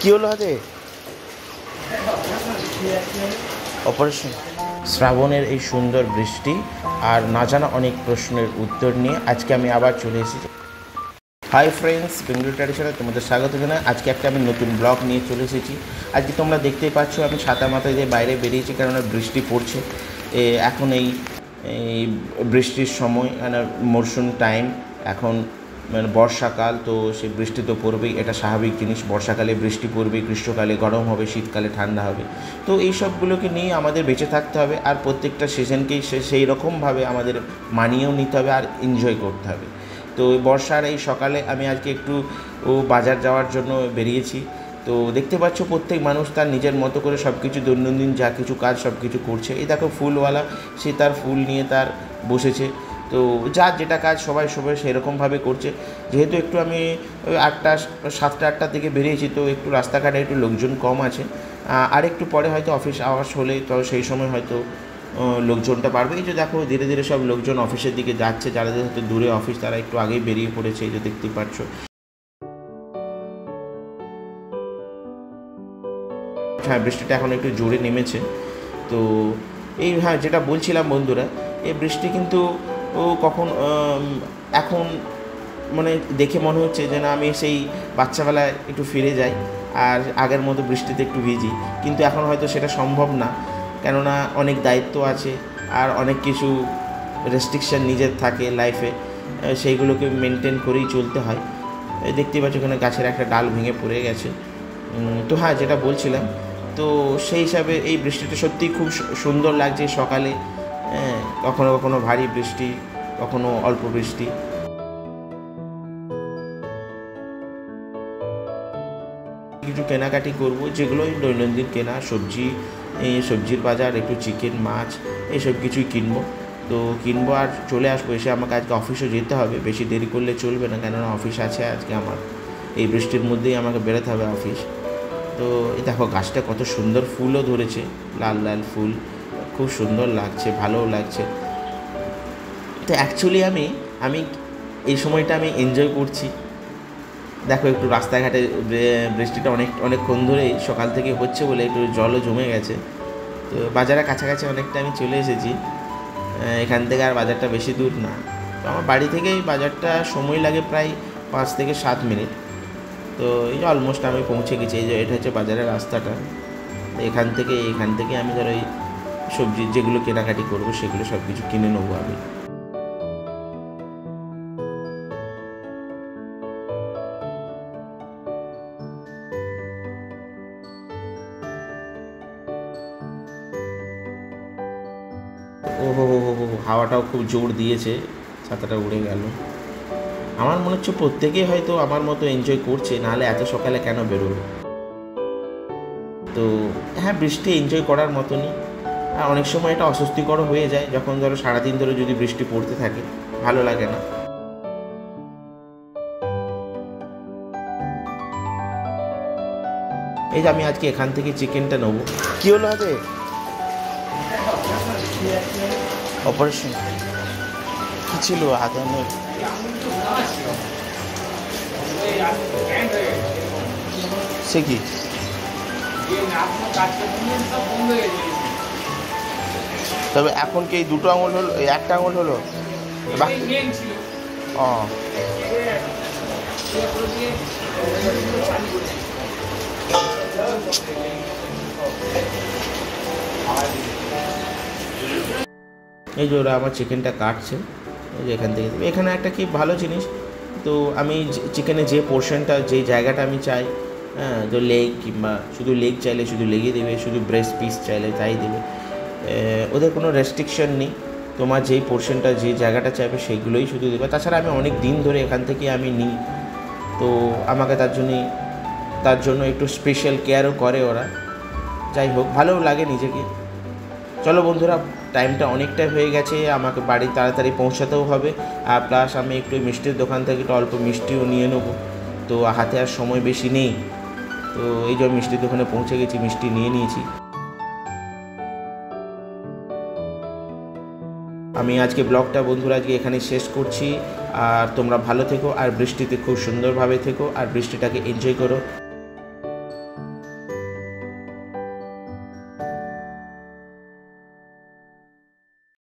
কি হলো হাতে? অপারেশন। শ্রাবণের এই সুন্দর বৃষ্টি আর না জানা অনেক প্রশ্নের উত্তর নিয়ে আজকে আমি আবার চলে এসেছি। হাই ফ্রেন্ডস, বেঙ্গলি ট্র্যাডিশনে তোমাদের স্বাগত জানাই। আজকে একটা আমি নতুন ব্লগ নিয়ে চলে এসেছি। আজকে তোমরা দেখতেই পাচ্ছ আমি ছাতা মাথায় দিয়ে বাইরে বেরিয়েছি, কেননা বৃষ্টি পড়ছে। এখন এই বৃষ্টির সময়, মানে মরশুম টাইম, এখন মানে বর্ষাকাল, তো সেই বৃষ্টি তো পড়বেই, এটা স্বাভাবিক জিনিস। বর্ষাকালে বৃষ্টি পড়বে, গ্রীষ্মকালে গরম হবে, শীতকালে ঠান্ডা হবে। তো এই সবগুলোকে নিয়ে আমাদের বেঁচে থাকতে হবে, আর প্রত্যেকটা সিজনকেই সেই রকমভাবে আমাদের মানিয়েও নিতে হবে আর এনজয় করতে হবে। তো বর্ষার এই সকালে আমি আজকে একটু বাজার যাওয়ার জন্য বেরিয়েছি। তো দেখতে পাচ্ছ প্রত্যেক মানুষ তার নিজের মতো করে সব কিছু দৈনন্দিন যা কিছু কাজ সব কিছু করছে। এই দেখো ফুলওয়ালা, সে তার ফুল নিয়ে তার বসেছে। তো যার যেটা কাজ সবাই সেরকমভাবে করছে। যেহেতু একটু আমি 7টা-8টার দিকে বেরিয়েছি, তো একটু রাস্তাঘাটে একটু লোকজন কম আছে। আর একটু পরে হয়তো অফিস আওয়ার্স হলে তো সেই সময় হয়তো লোকজনটা বাড়বে। এই যে দেখো ধীরে ধীরে সব লোকজন অফিসের দিকে যাচ্ছে, যাদের হয়তো দূরে অফিস তারা একটু আগেই বেরিয়ে পড়েছে, এই যে দেখতেই পাচ্ছ। হ্যাঁ, বৃষ্টিটা এখন একটু জোরে নেমেছে। তো যেটা বলছিলাম বন্ধুরা, এই বৃষ্টি কিন্তু কখন এখন মানে দেখে মনে হচ্ছে যে না, আমি সেই বাচ্চাবেলায় একটু ফিরে যাই আর আগের মতো বৃষ্টিতে একটু ভিজি। কিন্তু এখন হয়তো সেটা সম্ভব না, কেননা অনেক দায়িত্ব আছে আর অনেক কিছু রেস্ট্রিকশান নিজের থাকে লাইফে, সেইগুলোকে মেনটেন করেই চলতে হয়। দেখতেই পাচ্ছ ওখানে গাছের একটা ডাল ভেঙে পড়ে গেছে। তো হ্যাঁ, যেটা বলছিলাম, তো সেই হিসাবে এই বৃষ্টিটা সত্যিই খুব সুন্দর লাগছে সকালে। কখনো কখনো ভারী বৃষ্টি, কখনো অল্প বৃষ্টি। কিছু কেনাকাটি করব, যেগুলো দৈনন্দিন কেনা সবজির বাজার, একটু চিকেন মাছ এইসব কিছুই কিনবো। তো কিনবো আর চলে আসবো। এসে আমাকে আজকে অফিসও যেতে হবে, বেশি দেরি করলে চলবে না, কেননা অফিস আছে আজকে আমার। এই বৃষ্টির মধ্যেই আমাকে বেরোতে হবে অফিস। তো এই দেখো গাছটা কত সুন্দর ফুলও ধরেছে, লাল লাল ফুল, খুব সুন্দর লাগছে, ভালোও লাগছে। তো অ্যাকচুয়ালি আমি এই সময়টা আমি এনজয় করছি। দেখো একটু রাস্তাঘাটে বৃষ্টিটা অনেকক্ষণ ধরেই সকাল থেকে হচ্ছে বলে একটু জলও জমে গেছে। তো বাজারের কাছাকাছি অনেকটা আমি চলে এসেছি। এখান থেকে আর বাজারটা বেশি দূর না। তো আমার বাড়ি থেকেই বাজারটা সময় লাগে প্রায় 5 থেকে 7 মিনিট। তো এই যে অলমোস্ট আমি পৌঁছে গেছি। এই যে এটা হচ্ছে বাজারের রাস্তাটা। এখান থেকে আমি ধরো এই সবজি যেগুলো কেনাকাটি করবো সেগুলো সব কিছু কিনে নেবো আমি। ওহো, হাওয়াটাও খুব জোর দিয়েছে, ছাতাটা উড়ে গেল। আমার মনে হচ্ছে প্রত্যেকেই হয়তো আমার মতো এনজয় করছে, নাহলে এত সকালে কেন বেরোবে। তো হ্যাঁ, বৃষ্টি এনজয় করার মতনই। আর অনেক সময় এটা অস্বস্তিকর হয়ে যায়, যখন ধরো সারাদিন ধরে যদি বৃষ্টি পড়তে থাকে, ভালো লাগে না। এই যে আমি আজকে এখান থেকে চিকেনটা নেবো। কি হলো হাতে? অপারেশন। কি ছিল হাতে? সে কি? তবে এখন কি এই দুটো আঙুল হলো, এই একটা আঙুল হলো? ও, এই যে ওরা আমার চিকেনটা কাটছে, এই যে এখান থেকে। এখানে একটা কি ভালো জিনিস, তো আমি চিকেনে যে পোর্শনটা, যে জায়গাটা আমি চাই, হ্যাঁ, তো লেগ কিংবা শুধু লেগ চাইলে শুধু লেগে দেবে, শুধু ব্রেস্ট পিস চাইলে তাই দেবে। ওদের কোনো রেস্ট্রিকশন নেই, তোমার যেই পোর্শনটা যে জায়গাটা চাইবে সেইগুলোই শুধু দেবে। তাছাড়া আমি অনেক দিন ধরে এখান থেকে আমি নিই, তো আমাকে তার জন্য একটু স্পেশাল কেয়ারও করে ওরা। যাই হোক, ভালোও লাগে নিজেকে। চলো বন্ধুরা, টাইমটা অনেকটাই হয়ে গেছে, আমাকে বাড়ি তাড়াতাড়ি পৌঁছাতেও হবে। আর প্লাস আমি একটু মিষ্টির দোকান থেকে একটু অল্প মিষ্টিও নিয়ে নেবো। তো হাতে আর সময় বেশি নেই। তো এই যে মিষ্টির দোকানে পৌঁছে গেছি, মিষ্টি নিয়ে নিয়েছি। আমি আজকে ব্লগটা বন্ধুরা আজকে এখানে শেষ করছি। আর তোমরা ভালো থেকো আর বৃষ্টিতে খুব সুন্দরভাবে থেকো আর বৃষ্টিটাকে এনজয় করো।